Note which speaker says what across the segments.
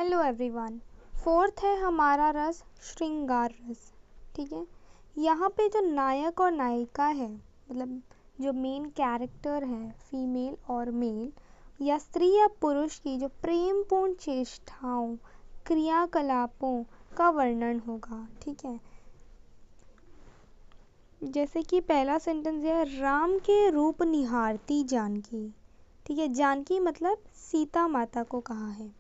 Speaker 1: Hello everyone. Fourth है हमारा रस श्रृंगार रस। ठीक है, यहाँ पे जो नायक और नायिका है, मतलब जो मेन कैरेक्टर है, फीमेल और मेल या स्त्री या पुरुष की जो प्रेमपूर्ण चेष्टाओं क्रियाकलापों का वर्णन होगा। ठीक है, जैसे कि पहला सेंटेंस है, राम के रूप निहारती जानकी। ठीक है, जानकी मतलब सीता माता को कहा है।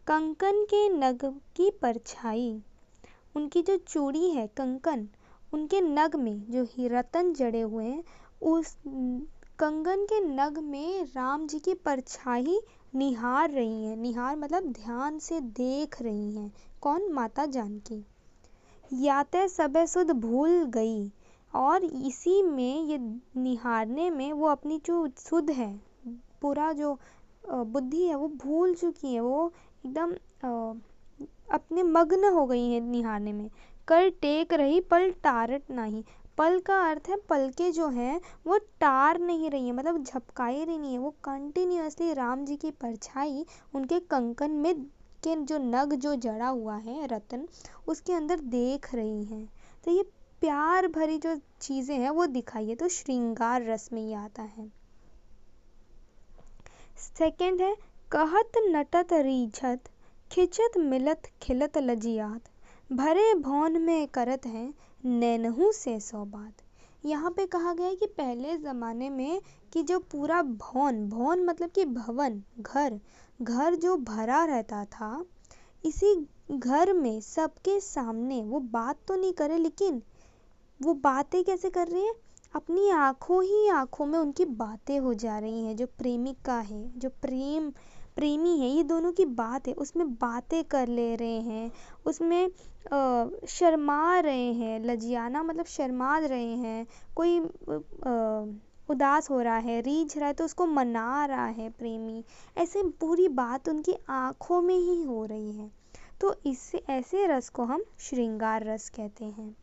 Speaker 1: कंकन के नग की परछाई, उनकी जो चूड़ी है कंकन, उनके नग में जो ही रतन जड़े हुए हैं, उस कंगन के नग में राम जी की परछाई निहार रही हैं। निहार मतलब ध्यान से देख रही हैं। कौन? माता जानकी। याते सबे सुध भूल गई, और इसी में ये निहारने में वो अपनी जो सुध है, पूरा जो बुद्धि है, वो भूल चुकी है। वो एकदम अपने मग्न हो गई है निहारने में। कर टेक रही पल टारट नहीं। पल का अर्थ है पलके जो हैं वो टार नहीं रही है, मतलब झपकाई रही नहीं है। वो कंटिन्यूअसली राम जी की परछाई उनके कंकन में के जो नग जो जड़ा हुआ है रतन, उसके अंदर देख रही हैं। तो ये प्यार भरी जो चीज़ें हैं वो दिखाई है, तो श्रृंगार रस में ये आता है। सेकंड है, कहत नटत रीझत खिचत मिलत खिलत लजियात, भरे भौन में करत हैं नैनहु से सौ बात। यहाँ पे कहा गया है कि पहले ज़माने में कि जो पूरा भौन मतलब कि भवन, घर जो भरा रहता था, इसी घर में सबके सामने वो बात तो नहीं करे, लेकिन वो बातें कैसे कर रही हैं? अपनी आँखों ही आँखों में उनकी बातें हो जा रही हैं। जो प्रेमिका है, जो प्रेमी है, ये दोनों की बात है, उसमें बातें कर ले रहे हैं, उसमें शर्मा रहे हैं। लजियाना मतलब शर्मा रहे हैं। कोई उदास हो रहा है, रीझ रहा है, तो उसको मना रहा है प्रेमी। ऐसे पूरी बात उनकी आँखों में ही हो रही है। तो इससे ऐसे रस को हम श्रृंगार रस कहते हैं।